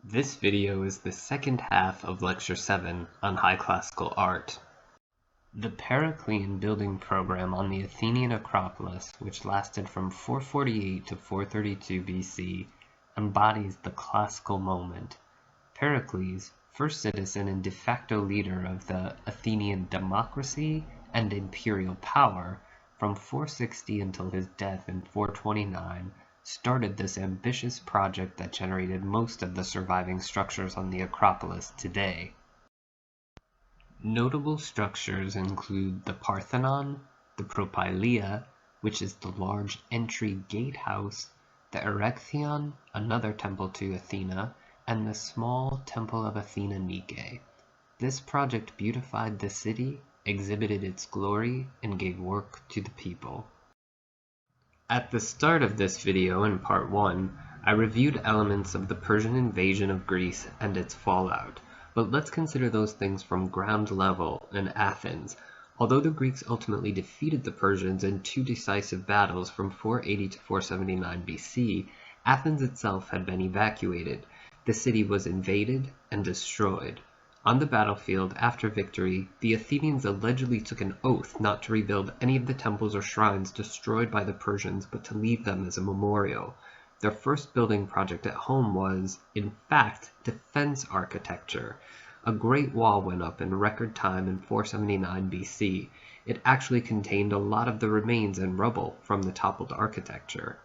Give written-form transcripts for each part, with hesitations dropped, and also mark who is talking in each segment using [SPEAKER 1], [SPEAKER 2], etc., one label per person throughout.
[SPEAKER 1] This video is the second half of Lecture 7 on High Classical Art. The Periclean building program on the Athenian Acropolis, which lasted from 448 to 432 BC, embodies the classical moment. Pericles, first citizen and de facto leader of the Athenian democracy and imperial power, from 460 until his death in 429, started this ambitious project that generated most of the surviving structures on the Acropolis today. Notable structures include the Parthenon, the Propylaea, which is the large entry gatehouse, the Erechtheion, another temple to Athena, and the small temple of Athena Nike. This project beautified the city, exhibited its glory, and gave work to the people. At the start of this video in part 1, I reviewed elements of the Persian invasion of Greece and its fallout, but let's consider those things from ground level in Athens. Although the Greeks ultimately defeated the Persians in two decisive battles from 480 to 479 BC, Athens itself had been evacuated. The city was invaded and destroyed. On the battlefield, after victory, the Athenians allegedly took an oath not to rebuild any of the temples or shrines destroyed by the Persians, but to leave them as a memorial. Their first building project at home was, in fact, defense architecture. A great wall went up in record time in 479 BC. It actually contained a lot of the remains and rubble from the toppled architecture.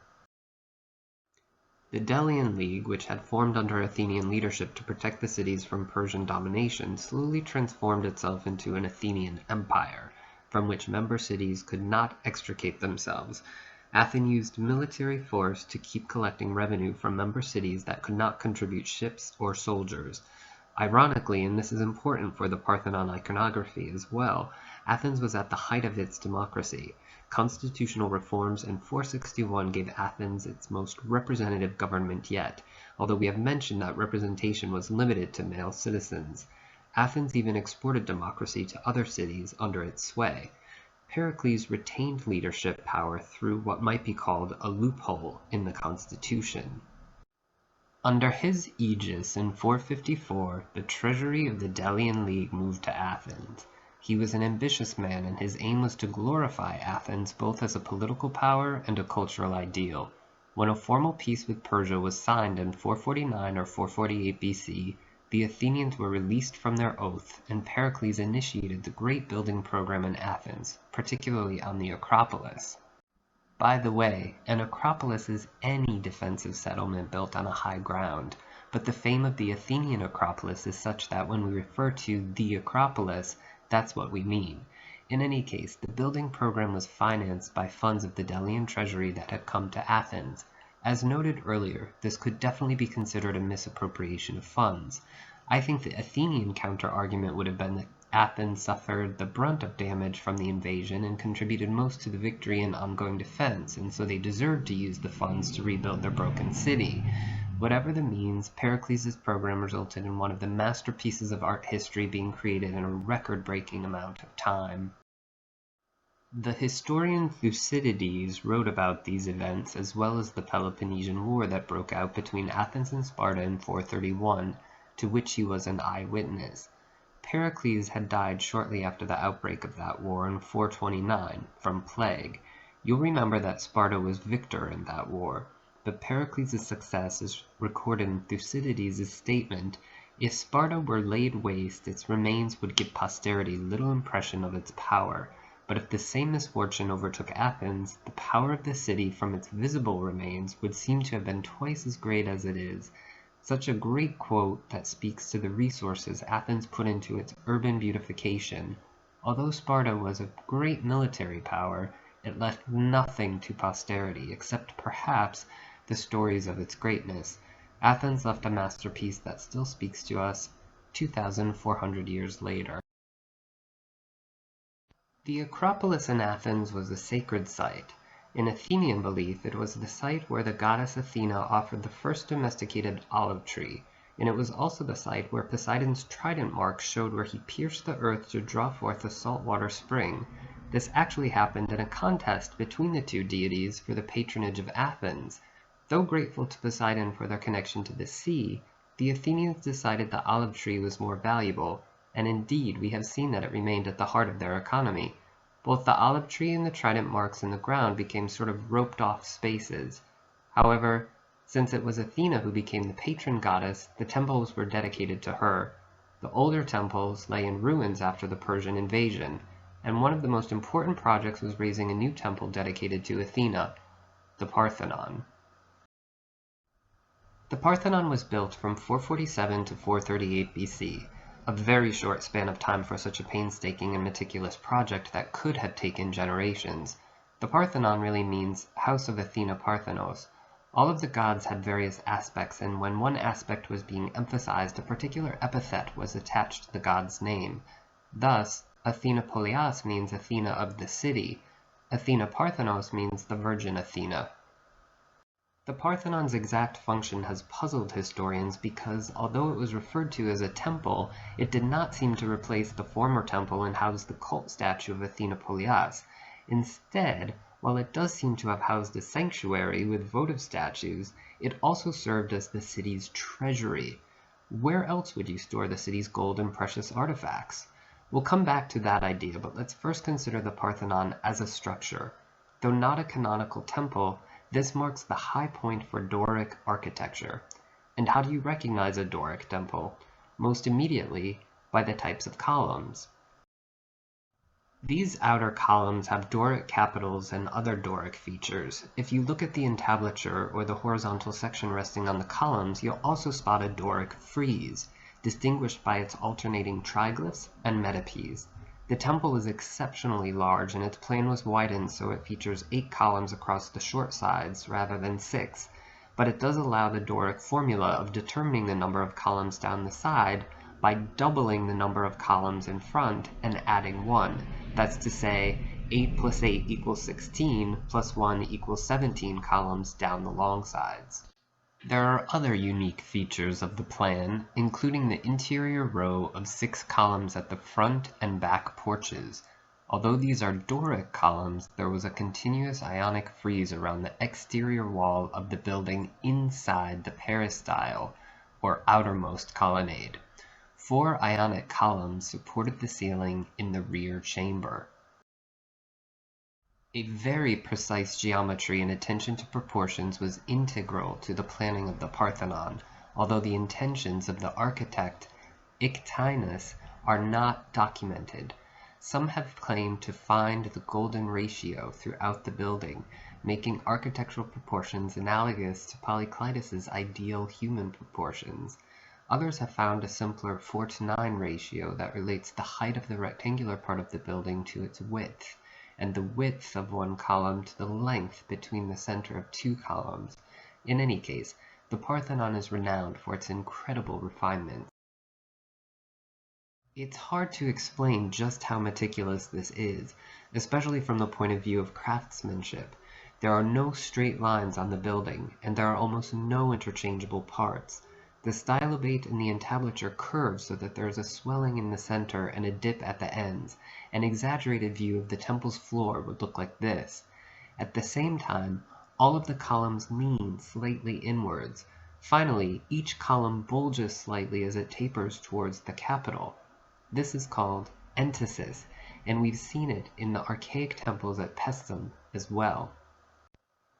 [SPEAKER 1] The Delian League, which had formed under Athenian leadership to protect the cities from Persian domination, slowly transformed itself into an Athenian empire, from which member cities could not extricate themselves. Athens used military force to keep collecting revenue from member cities that could not contribute ships or soldiers. Ironically, and this is important for the Parthenon iconography as well, Athens was at the height of its democracy. Constitutional reforms in 461 gave Athens its most representative government yet, although we have mentioned that representation was limited to male citizens. Athens even exported democracy to other cities under its sway. Pericles retained leadership power through what might be called a loophole in the constitution. Under his aegis in 454, the treasury of the Delian League moved to Athens. He was an ambitious man, and his aim was to glorify Athens both as a political power and a cultural ideal. When a formal peace with Persia was signed in 449 or 448 BC, the Athenians were released from their oath, and Pericles initiated the great building program in Athens, particularly on the Acropolis. By the way, an Acropolis is any defensive settlement built on a high ground, but the fame of the Athenian Acropolis is such that when we refer to the Acropolis, that's what we mean. In any case, the building program was financed by funds of the Delian treasury that had come to Athens. As noted earlier, this could definitely be considered a misappropriation of funds. I think the Athenian counter-argument would have been that Athens suffered the brunt of damage from the invasion and contributed most to the victory and ongoing defense, and so they deserved to use the funds to rebuild their broken city. Whatever the means, Pericles' program resulted in one of the masterpieces of art history being created in a record-breaking amount of time. The historian Thucydides wrote about these events as well as the Peloponnesian War that broke out between Athens and Sparta in 431, to which he was an eyewitness. Pericles had died shortly after the outbreak of that war in 429, from plague. You'll remember that Sparta was victor in that war, but Pericles' success is recorded in Thucydides' statement, "If Sparta were laid waste, its remains would give posterity little impression of its power. But if the same misfortune overtook Athens, the power of the city from its visible remains would seem to have been twice as great as it is." Such a great quote that speaks to the resources Athens put into its urban beautification. Although Sparta was a great military power, it left nothing to posterity, except perhaps the stories of its greatness. Athens left a masterpiece that still speaks to us 2,400 years later. The Acropolis in Athens was a sacred site. In Athenian belief, it was the site where the goddess Athena offered the first domesticated olive tree, and it was also the site where Poseidon's trident mark showed where he pierced the earth to draw forth a saltwater spring. This actually happened in a contest between the two deities for the patronage of Athens. Though grateful to Poseidon for their connection to the sea, the Athenians decided the olive tree was more valuable, and indeed we have seen that it remained at the heart of their economy. Both the olive tree and the trident marks in the ground became sort of roped-off spaces. However, since it was Athena who became the patron goddess, the temples were dedicated to her. The older temples lay in ruins after the Persian invasion, and one of the most important projects was raising a new temple dedicated to Athena, the Parthenon. The Parthenon was built from 447 to 438 BC, a very short span of time for such a painstaking and meticulous project that could have taken generations. The Parthenon really means House of Athena Parthenos. All of the gods had various aspects, and when one aspect was being emphasized, a particular epithet was attached to the god's name. Thus, Athena Polias means Athena of the city. Athena Parthenos means the Virgin Athena. The Parthenon's exact function has puzzled historians because, although it was referred to as a temple, it did not seem to replace the former temple and house the cult statue of Athena Polias. Instead, while it does seem to have housed a sanctuary with votive statues, it also served as the city's treasury. Where else would you store the city's gold and precious artifacts? We'll come back to that idea, but let's first consider the Parthenon as a structure. Though not a canonical temple, this marks the high point for Doric architecture. And how do you recognize a Doric temple? Most immediately, by the types of columns. These outer columns have Doric capitals and other Doric features. If you look at the entablature or the horizontal section resting on the columns, you'll also spot a Doric frieze, distinguished by its alternating triglyphs and metopes. The temple is exceptionally large, and its plan was widened so it features 8 columns across the short sides rather than 6, but it does allow the Doric formula of determining the number of columns down the side by doubling the number of columns in front and adding 1. That's to say, 8 plus 8 equals 16, plus 1 equals 17 columns down the long sides. There are other unique features of the plan, including the interior row of 6 columns at the front and back porches. Although these are Doric columns, there was a continuous Ionic frieze around the exterior wall of the building inside the peristyle, or outermost colonnade. 4 Ionic columns supported the ceiling in the rear chamber. A very precise geometry and attention to proportions was integral to the planning of the Parthenon, although the intentions of the architect Ictinus are not documented. Some have claimed to find the golden ratio throughout the building, making architectural proportions analogous to Polykleitos' ideal human proportions. Others have found a simpler 4:9 ratio that relates the height of the rectangular part of the building to its width, and the width of one column to the length between the center of 2 columns. In any case, the Parthenon is renowned for its incredible refinement. It's hard to explain just how meticulous this is, especially from the point of view of craftsmanship. There are no straight lines on the building, and there are almost no interchangeable parts. The stylobate in the entablature curves so that there is a swelling in the center and a dip at the ends. An exaggerated view of the temple's floor would look like this. At the same time, all of the columns lean slightly inwards. Finally, each column bulges slightly as it tapers towards the capital. This is called entasis, and we've seen it in the archaic temples at Paestum as well.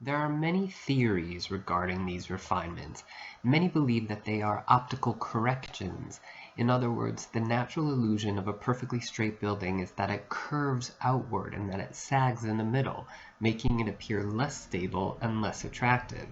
[SPEAKER 1] There are many theories regarding these refinements. Many believe that they are optical corrections. In other words, the natural illusion of a perfectly straight building is that it curves outward and that it sags in the middle, making it appear less stable and less attractive.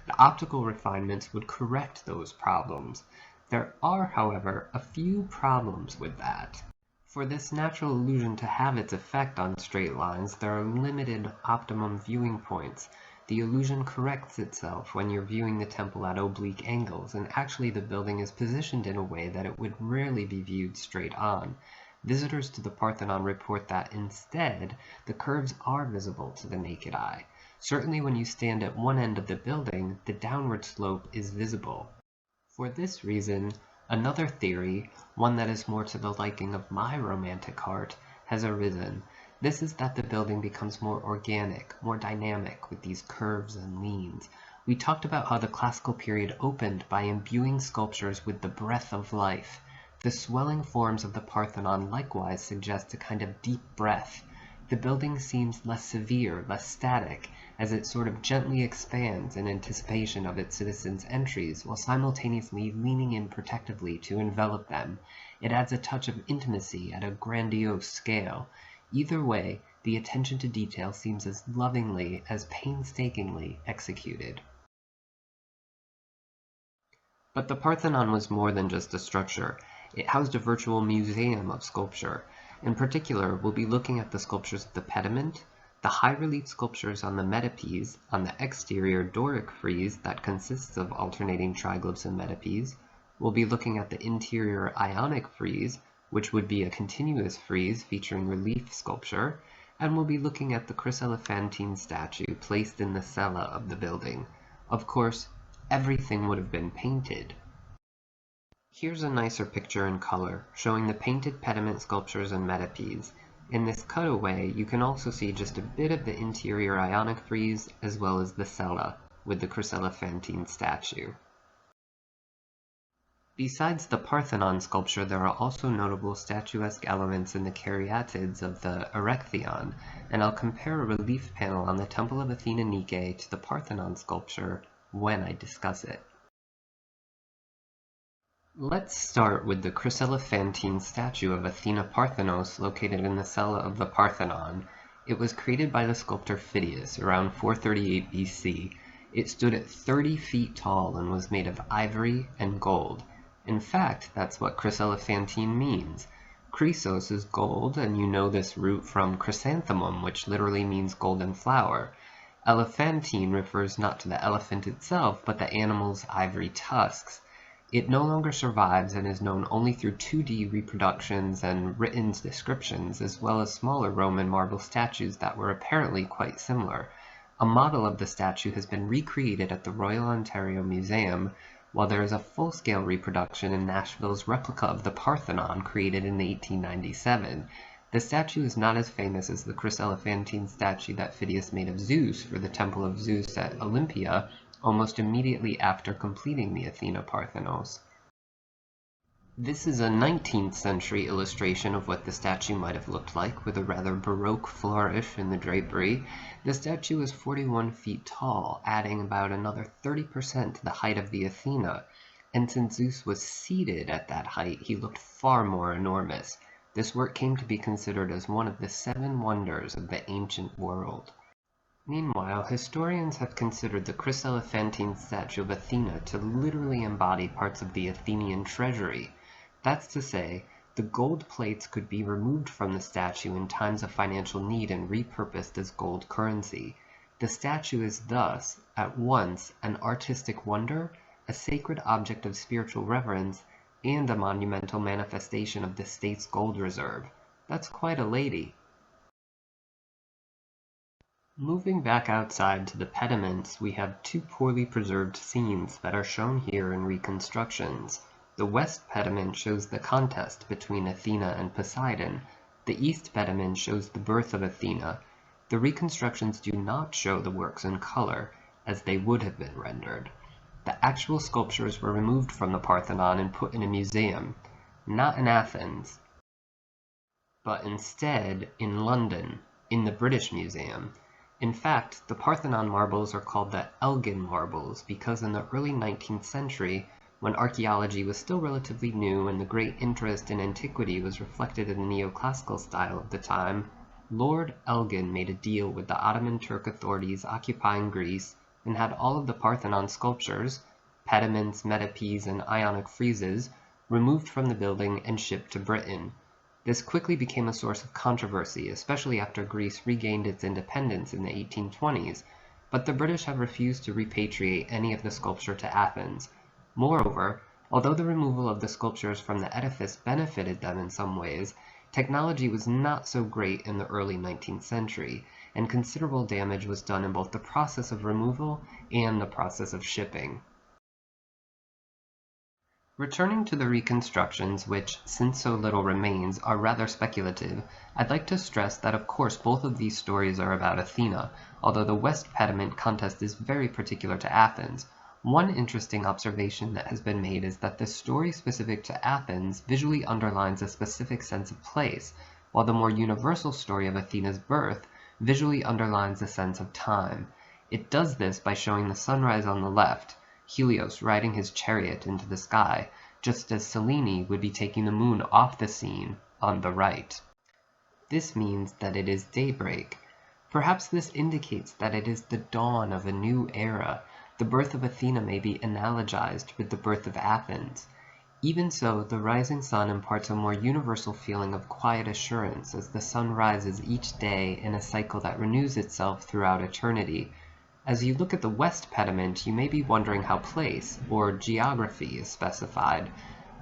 [SPEAKER 1] The optical refinements would correct those problems. There are, however, a few problems with that. For this natural illusion to have its effect on straight lines, there are limited optimum viewing points. The illusion corrects itself when you're viewing the temple at oblique angles, and actually the building is positioned in a way that it would rarely be viewed straight on. Visitors to the Parthenon report that instead, the curves are visible to the naked eye. Certainly when you stand at one end of the building, the downward slope is visible. For this reason, another theory, one that is more to the liking of my romantic heart, has arisen. This is that the building becomes more organic, more dynamic with these curves and leans. We talked about how the classical period opened by imbuing sculptures with the breath of life. The swelling forms of the Parthenon likewise suggest a kind of deep breath. The building seems less severe, less static, as it sort of gently expands in anticipation of its citizens' entries, while simultaneously leaning in protectively to envelop them. It adds a touch of intimacy at a grandiose scale. Either way, the attention to detail seems as lovingly as painstakingly executed. But the Parthenon was more than just a structure. It housed a virtual museum of sculpture. In particular, we'll be looking at the sculptures of the pediment, the high-relief sculptures on the metopes, on the exterior Doric frieze that consists of alternating triglyphs and metopes. We'll be looking at the interior Ionic frieze, which would be a continuous frieze featuring relief sculpture, and we'll be looking at the chryselephantine statue placed in the cella of the building. Of course, everything would have been painted. Here's a nicer picture in color, showing the painted pediment sculptures and metopes. In this cutaway, you can also see just a bit of the interior Ionic frieze, as well as the cella, with the chryselephantine statue. Besides the Parthenon sculpture, there are also notable statuesque elements in the caryatids of the Erechtheion, and I'll compare a relief panel on the Temple of Athena Nike to the Parthenon sculpture when I discuss it. Let's start with the chryselephantine statue of Athena Parthenos located in the cella of the Parthenon. It was created by the sculptor Phidias around 438 BC. It stood at 30 feet tall and was made of ivory and gold. In fact, that's what chryselephantine means. Chrysos is gold, and you know this root from chrysanthemum, which literally means golden flower. Elephantine refers not to the elephant itself, but the animal's ivory tusks. It no longer survives and is known only through 2D reproductions and written descriptions, as well as smaller Roman marble statues that were apparently quite similar. A model of the statue has been recreated at the Royal Ontario Museum, while there is a full-scale reproduction in Nashville's replica of the Parthenon created in 1897. The statue is not as famous as the chryselephantine statue that Phidias made of Zeus for the Temple of Zeus at Olympia, almost immediately after completing the Athena Parthenos. This is a 19th century illustration of what the statue might have looked like, with a rather Baroque flourish in the drapery. The statue is 41 feet tall, adding about another 30% to the height of the Athena, and since Zeus was seated at that height, he looked far more enormous. This work came to be considered as one of the 7 wonders of the ancient world. Meanwhile, historians have considered the chryselephantine statue of Athena to literally embody parts of the Athenian treasury. That's to say, the gold plates could be removed from the statue in times of financial need and repurposed as gold currency. The statue is thus, at once, an artistic wonder, a sacred object of spiritual reverence, and a monumental manifestation of the state's gold reserve. That's quite a lady. Moving back outside to the pediments, we have 2 poorly preserved scenes that are shown here in reconstructions. The west pediment shows the contest between Athena and Poseidon. The east pediment shows the birth of Athena. The reconstructions do not show the works in color, as they would have been rendered. The actual sculptures were removed from the Parthenon and put in a museum, not in Athens, but instead in London, in the British Museum. In fact, the Parthenon marbles are called the Elgin marbles because in the early 19th century, when archaeology was still relatively new and the great interest in antiquity was reflected in the neoclassical style of the time, Lord Elgin made a deal with the Ottoman Turk authorities occupying Greece and had all of the Parthenon sculptures, pediments, metopes, and Ionic friezes, removed from the building and shipped to Britain. This quickly became a source of controversy, especially after Greece regained its independence in the 1820s, but the British have refused to repatriate any of the sculpture to Athens. Moreover, although the removal of the sculptures from the edifice benefited them in some ways, technology was not so great in the early 19th century, and considerable damage was done in both the process of removal and the process of shipping. Returning to the reconstructions, which, since so little remains, are rather speculative, I'd like to stress that of course both of these stories are about Athena, although the West Pediment contest is very particular to Athens. One interesting observation that has been made is that the story specific to Athens visually underlines a specific sense of place, while the more universal story of Athena's birth visually underlines a sense of time. It does this by showing the sunrise on the left, Helios riding his chariot into the sky, just as Selene would be taking the moon off the scene on the right. This means that it is daybreak. Perhaps this indicates that it is the dawn of a new era. The birth of Athena may be analogized with the birth of Athens. Even so, the rising sun imparts a more universal feeling of quiet assurance as the sun rises each day in a cycle that renews itself throughout eternity. As you look at the West Pediment, you may be wondering how place, or geography, is specified.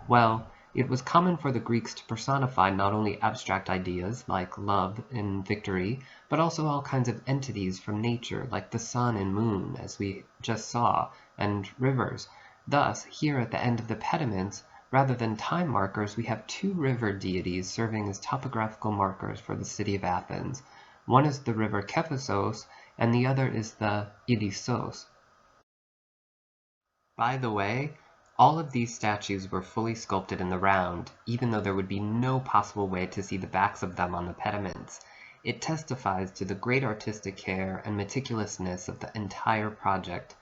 [SPEAKER 1] Well, it was common for the Greeks to personify not only abstract ideas, like love and victory, but also all kinds of entities from nature, like the sun and moon, as we just saw, and rivers. Thus, here at the end of the pediments, rather than time markers, we have two river deities serving as topographical markers for the city of Athens. One is the river Kephissos, and the other is the Ilissos. By the way, all of these statues were fully sculpted in the round, even though there would be no possible way to see the backs of them on the pediments. It testifies to the great artistic care and meticulousness of the entire project.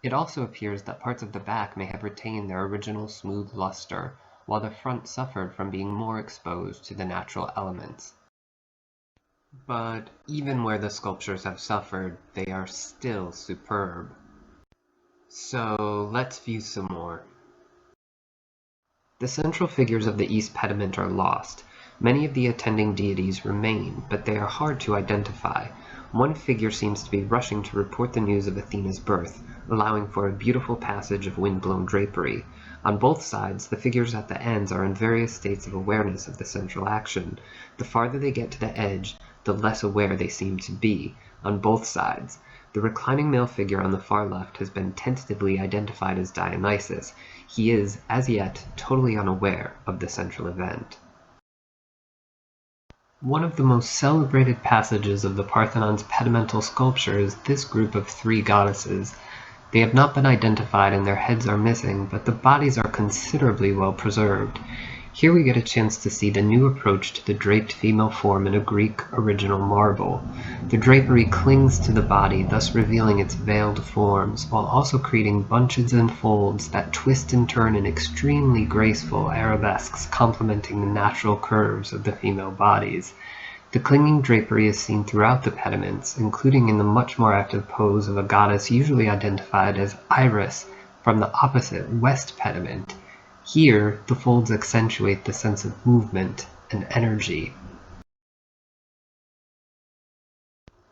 [SPEAKER 1] It also appears that parts of the back may have retained their original smooth luster, while the front suffered from being more exposed to the natural elements. But even where the sculptures have suffered, they are still superb. So let's view some more. The central figures of the East Pediment are lost. Many of the attending deities remain, but they are hard to identify. One figure seems to be rushing to report the news of Athena's birth, allowing for a beautiful passage of wind-blown drapery. On both sides, the figures at the ends are in various states of awareness of the central action. The farther they get to the edge, the less aware they seem to be, on both sides. The reclining male figure on the far left has been tentatively identified as Dionysus. He is, as yet, totally unaware of the central event. One of the most celebrated passages of the Parthenon's pedimental sculpture is this group of three goddesses. They have not been identified and their heads are missing, but the bodies are considerably well preserved. Here we get a chance to see the new approach to the draped female form in a Greek original marble. The drapery clings to the body, thus revealing its veiled forms, while also creating bunches and folds that twist and turn in extremely graceful arabesques complementing the natural curves of the female bodies. The clinging drapery is seen throughout the pediments, including in the much more active pose of a goddess usually identified as Iris from the opposite West Pediment. Here, the folds accentuate the sense of movement and energy.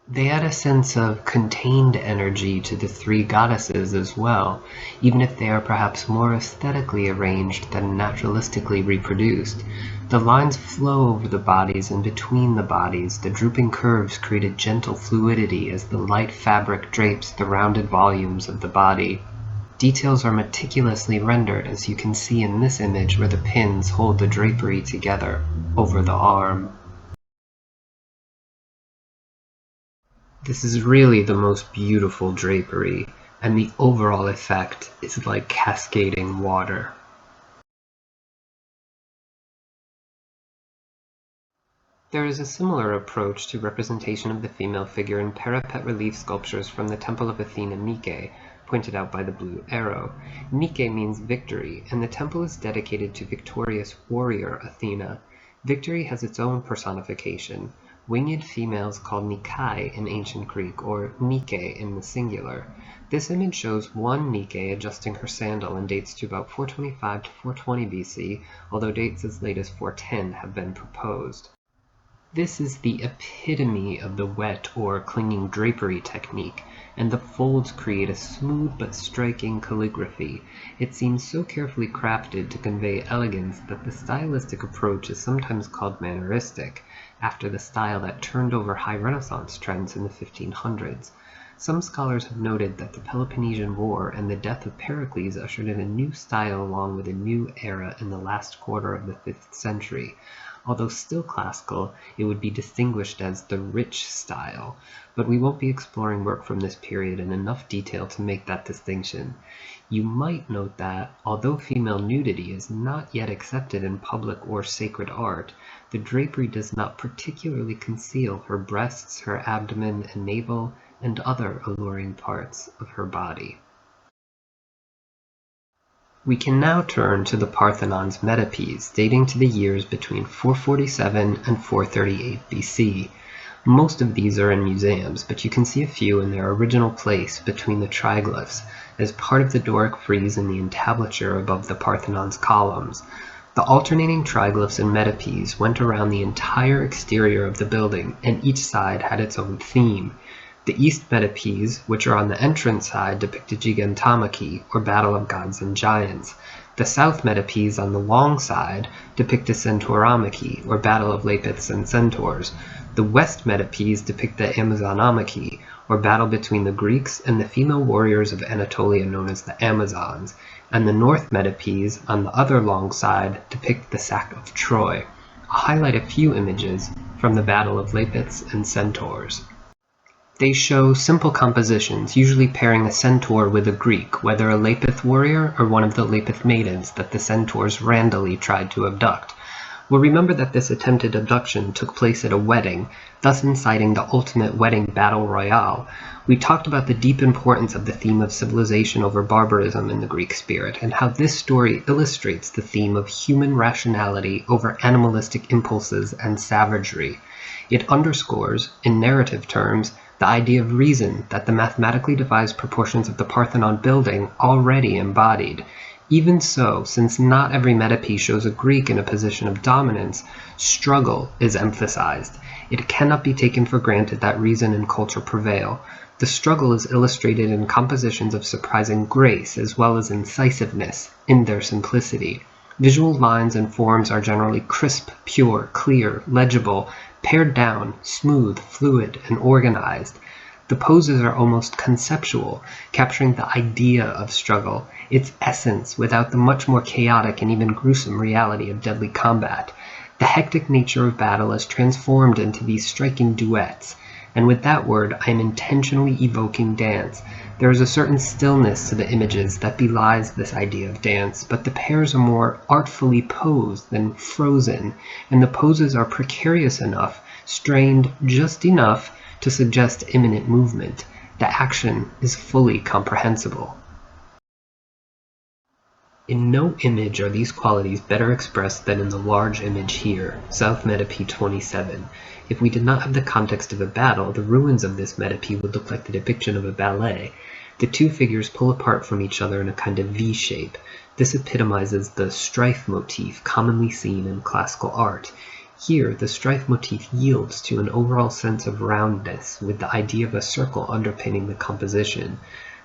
[SPEAKER 1] They add a sense of contained energy to the three goddesses as well, even if they are perhaps more aesthetically arranged than naturalistically reproduced. The lines flow over the bodies and between the bodies. The drooping curves create a gentle fluidity as the light fabric drapes the rounded volumes of the body. Details are meticulously rendered, as you can see in this image where the pins hold the drapery together over the arm. This is really the most beautiful drapery, and the overall effect is like cascading water. There is a similar approach to representation of the female figure in parapet relief sculptures from the Temple of Athena Nike, pointed out by the blue arrow. Nike means victory, and the temple is dedicated to victorious warrior Athena. Victory has its own personification, winged females called Nike in ancient Greek, or Nike in the singular. This image shows one Nike adjusting her sandal and dates to about 425 to 420 BC, although dates as late as 410 have been proposed. This is the epitome of the wet or clinging drapery technique, and the folds create a smooth but striking calligraphy. It seems so carefully crafted to convey elegance that the stylistic approach is sometimes called manneristic, after the style that turned over high Renaissance trends in the 1500s. Some scholars have noted that the Peloponnesian War and the death of Pericles ushered in a new style along with a new era in the last quarter of the 5th century. Although still classical, it would be distinguished as the rich style, but we won't be exploring work from this period in enough detail to make that distinction. You might note that, although female nudity is not yet accepted in public or sacred art, the drapery does not particularly conceal her breasts, her abdomen and navel, and other alluring parts of her body. We can now turn to the Parthenon's metopes, dating to the years between 447 and 438 BC. Most of these are in museums, but you can see a few in their original place between the triglyphs, as part of the Doric frieze in the entablature above the Parthenon's columns. The alternating triglyphs and metopes went around the entire exterior of the building, and each side had its own theme. The east metopes, which are on the entrance side, depict a gigantomachy, or battle of gods and giants. The south metopes on the long side depict a centauramachy, or battle of lapiths and centaurs. The west metopes depict the amazonomachy, or battle between the Greeks and the female warriors of Anatolia known as the Amazons, and the north metopes on the other long side depict the sack of Troy. I'll highlight a few images from the battle of lapiths and centaurs. They show simple compositions, usually pairing a centaur with a Greek, whether a Lapith warrior or one of the Lapith maidens that the centaurs randomly tried to abduct. We'll remember that this attempted abduction took place at a wedding, thus inciting the ultimate wedding battle royale. We talked about the deep importance of the theme of civilization over barbarism in the Greek spirit, and how this story illustrates the theme of human rationality over animalistic impulses and savagery. It underscores, in narrative terms, the idea of reason that the mathematically devised proportions of the Parthenon building already embodied. Even so, since not every metope shows a Greek in a position of dominance, struggle is emphasized. It cannot be taken for granted that reason and culture prevail. The struggle is illustrated in compositions of surprising grace as well as incisiveness in their simplicity. Visual lines and forms are generally crisp, pure, clear, legible, pared down, smooth, fluid, and organized. The poses are almost conceptual, capturing the idea of struggle, its essence, without the much more chaotic and even gruesome reality of deadly combat. The hectic nature of battle is transformed into these striking duets, and with that word I am intentionally evoking dance. There is a certain stillness to the images that belies this idea of dance, but the pairs are more artfully posed than frozen, and the poses are precarious enough, strained just enough to suggest imminent movement. The action is fully comprehensible. In no image are these qualities better expressed than in the large image here, South Metope 27. If we did not have the context of a battle, the ruins of this metope would look like the depiction of a ballet. The two figures pull apart from each other in a kind of V shape. This epitomizes the strife motif commonly seen in classical art. Here, the strife motif yields to an overall sense of roundness, with the idea of a circle underpinning the composition.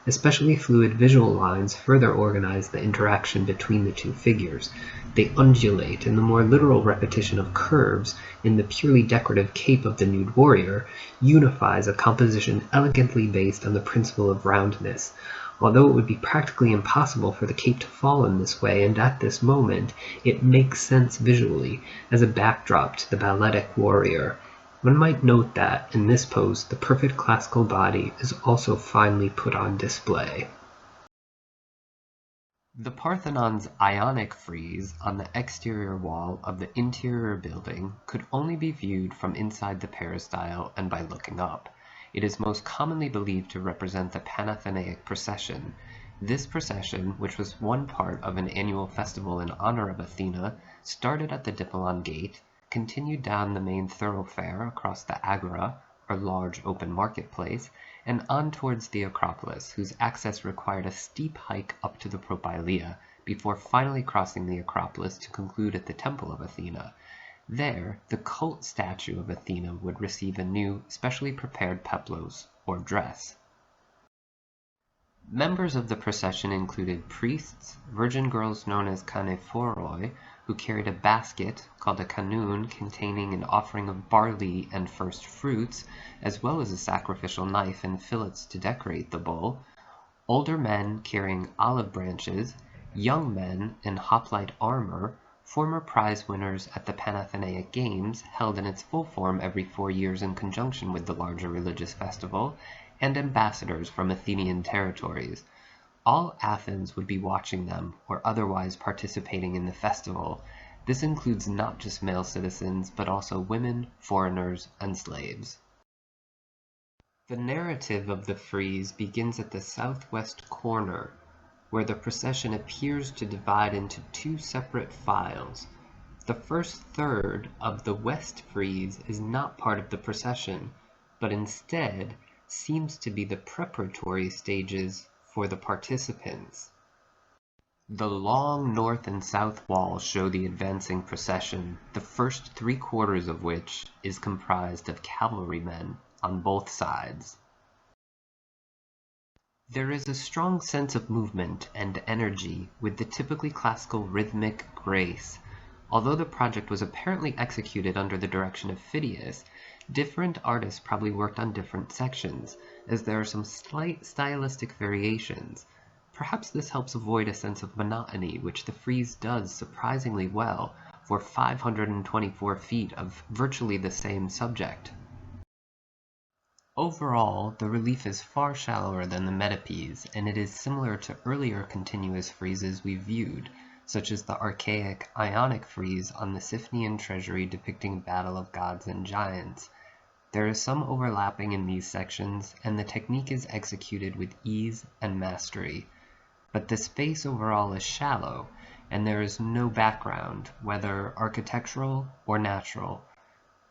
[SPEAKER 1] Especially fluid visual lines further organize the interaction between the two figures. They undulate, and the more literal repetition of curves in the purely decorative cape of the nude warrior unifies a composition elegantly based on the principle of roundness. Although it would be practically impossible for the cape to fall in this way and at this moment, it makes sense visually as a backdrop to the balletic warrior. One might note that, in this pose, the perfect classical body is also finely put on display. The Parthenon's Ionic frieze on the exterior wall of the interior building could only be viewed from inside the peristyle and by looking up. It is most commonly believed to represent the Panathenaic procession. This procession, which was one part of an annual festival in honor of Athena, started at the Dippolon Gate, continued down the main thoroughfare across the Agora, or large open marketplace, and on towards the Acropolis, whose access required a steep hike up to the Propylaea, before finally crossing the Acropolis to conclude at the Temple of Athena. There, the cult statue of Athena would receive a new, specially prepared peplos, or dress. Members of the procession included priests, virgin girls known as kanephoroi, who carried a basket called a canoon containing an offering of barley and first fruits, as well as a sacrificial knife and fillets to decorate the bull, older men carrying olive branches, young men in hoplite armor, former prize winners at the Panathenaic Games, held in its full form every 4 years in conjunction with the larger religious festival, and ambassadors from Athenian territories. All Athens would be watching them or otherwise participating in the festival. This includes not just male citizens, but also women, foreigners, and slaves. The narrative of the frieze begins at the southwest corner, where the procession appears to divide into 2 separate files. The first third of the west frieze is not part of the procession, but instead seems to be the preparatory stages for the participants. The long north and south walls show the advancing procession, the first 3/4 of which is comprised of cavalrymen on both sides. There is a strong sense of movement and energy with the typically classical rhythmic grace. Although the project was apparently executed under the direction of Phidias, different artists probably worked on different sections, as there are some slight stylistic variations. Perhaps this helps avoid a sense of monotony, which the frieze does surprisingly well for 524 feet of virtually the same subject. Overall, the relief is far shallower than the Metopes, and it is similar to earlier continuous friezes we viewed, such as the archaic Ionic frieze on the Siphnian treasury depicting battle of gods and giants. There is some overlapping in these sections, and the technique is executed with ease and mastery. But the space overall is shallow, and there is no background, whether architectural or natural.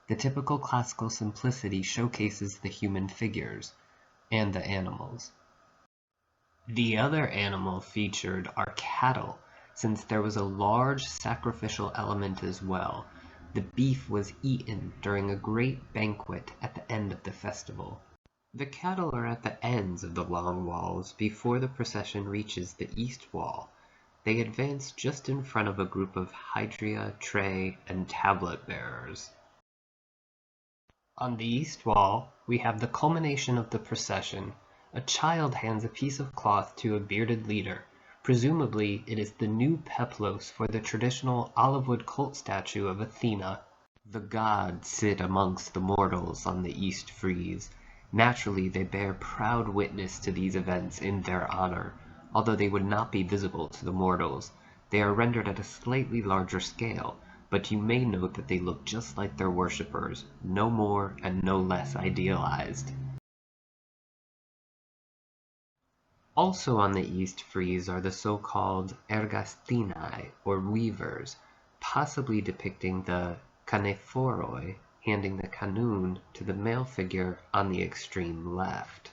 [SPEAKER 1] The typical classical simplicity showcases the human figures and the animals. The other animal featured are cattle, since there was a large sacrificial element as well. The beef was eaten during a great banquet at the end of the festival. The cattle are at the ends of the long walls before the procession reaches the east wall. They advance just in front of a group of hydria, tray, and tablet bearers. On the east wall, we have the culmination of the procession. A child hands a piece of cloth to a bearded leader. Presumably, it is the new peplos for the traditional olive-wood cult statue of Athena. The gods sit amongst the mortals on the east frieze. Naturally, they bear proud witness to these events in their honor, although they would not be visible to the mortals. They are rendered at a slightly larger scale, but you may note that they look just like their worshippers, no more and no less idealized. Also on the east frieze are the so-called ergastinai, or weavers, possibly depicting the kanephoroi, handing the canoon to the male figure on the extreme left.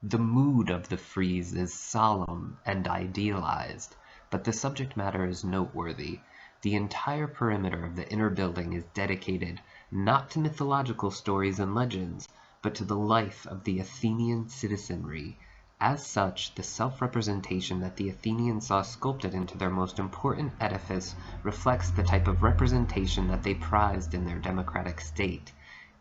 [SPEAKER 1] The mood of the frieze is solemn and idealized, but the subject matter is noteworthy. The entire perimeter of the inner building is dedicated not to mythological stories and legends, but to the life of the Athenian citizenry. As such, the self-representation that the Athenians saw sculpted into their most important edifice reflects the type of representation that they prized in their democratic state.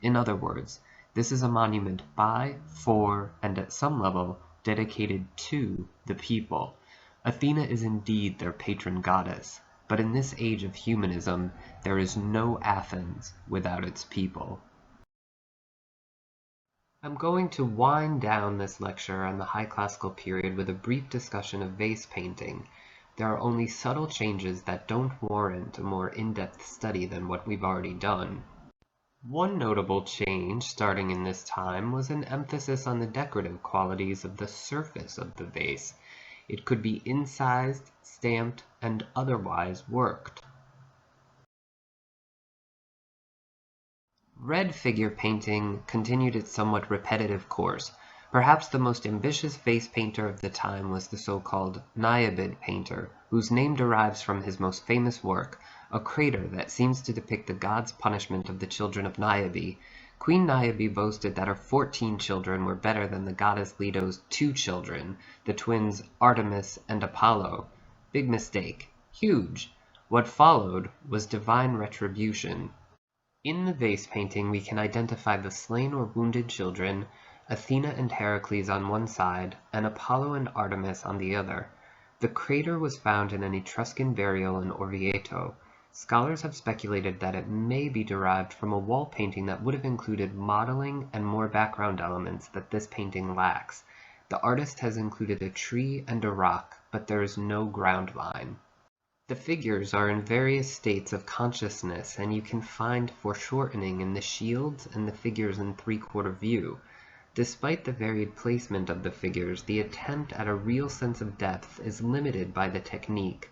[SPEAKER 1] In other words, this is a monument by, for, and at some level, dedicated to the people. Athena is indeed their patron goddess, but in this age of humanism, there is no Athens without its people. I'm going to wind down this lecture on the High Classical period with a brief discussion of vase painting. There are only subtle changes that don't warrant a more in-depth study than what we've already done. One notable change starting in this time was an emphasis on the decorative qualities of the surface of the vase. It could be incised, stamped, and otherwise worked. Red figure painting continued its somewhat repetitive course. Perhaps the most ambitious vase painter of the time was the so-called Naiad painter, whose name derives from his most famous work, a crater that seems to depict the god's punishment of the children of Niobe. Queen Niobe boasted that her 14 children were better than the goddess Leto's 2 children, the twins Artemis and Apollo. Big mistake. Huge. What followed was divine retribution. In the vase painting we can identify the slain or wounded children, Athena and Heracles on one side, and Apollo and Artemis on the other. The crater was found in an Etruscan burial in Orvieto. Scholars have speculated that it may be derived from a wall painting that would have included modeling and more background elements that this painting lacks. The artist has included a tree and a rock, but there is no ground line. The figures are in various states of consciousness, and you can find foreshortening in the shields and the figures in three-quarter view. Despite the varied placement of the figures, the attempt at a real sense of depth is limited by the technique.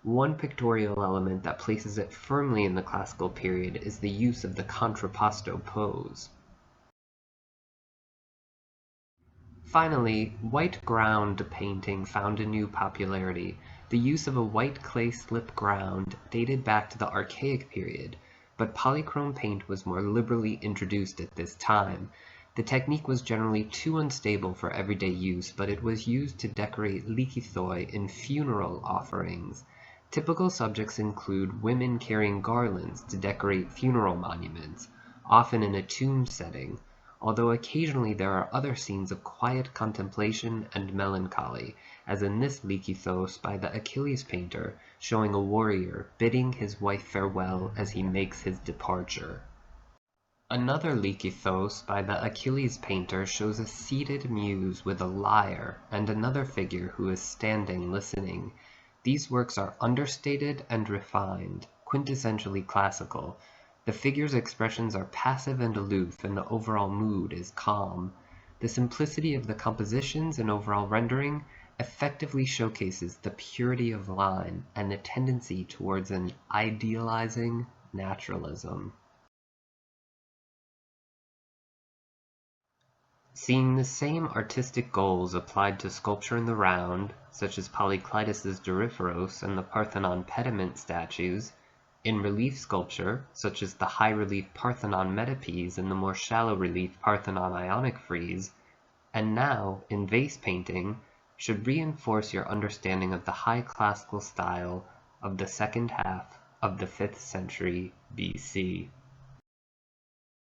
[SPEAKER 1] One pictorial element that places it firmly in the classical period is the use of the contrapposto pose. Finally, white ground painting found a new popularity. The use of a white clay slip ground dated back to the Archaic period, but polychrome paint was more liberally introduced at this time. The technique was generally too unstable for everyday use, but it was used to decorate lekythoi in funeral offerings. Typical subjects include women carrying garlands to decorate funeral monuments, often in a tomb setting, although occasionally there are other scenes of quiet contemplation and melancholy, as in this lekythos by the Achilles painter, showing a warrior bidding his wife farewell as he makes his departure. Another lekythos by the Achilles painter shows a seated muse with a lyre and another figure who is standing listening. These works are understated and refined, quintessentially classical. The figures' expressions are passive and aloof, and the overall mood is calm. The simplicity of the compositions and overall rendering effectively showcases the purity of line and the tendency towards an idealizing naturalism. Seeing the same artistic goals applied to sculpture in the round, such as Polykleitos' Doryphoros and the Parthenon pediment statues, in relief sculpture, such as the high-relief Parthenon Metopes and the more shallow-relief Parthenon Ionic frieze, and now in vase painting, should reinforce your understanding of the high classical style of the second half of the 5th century BC.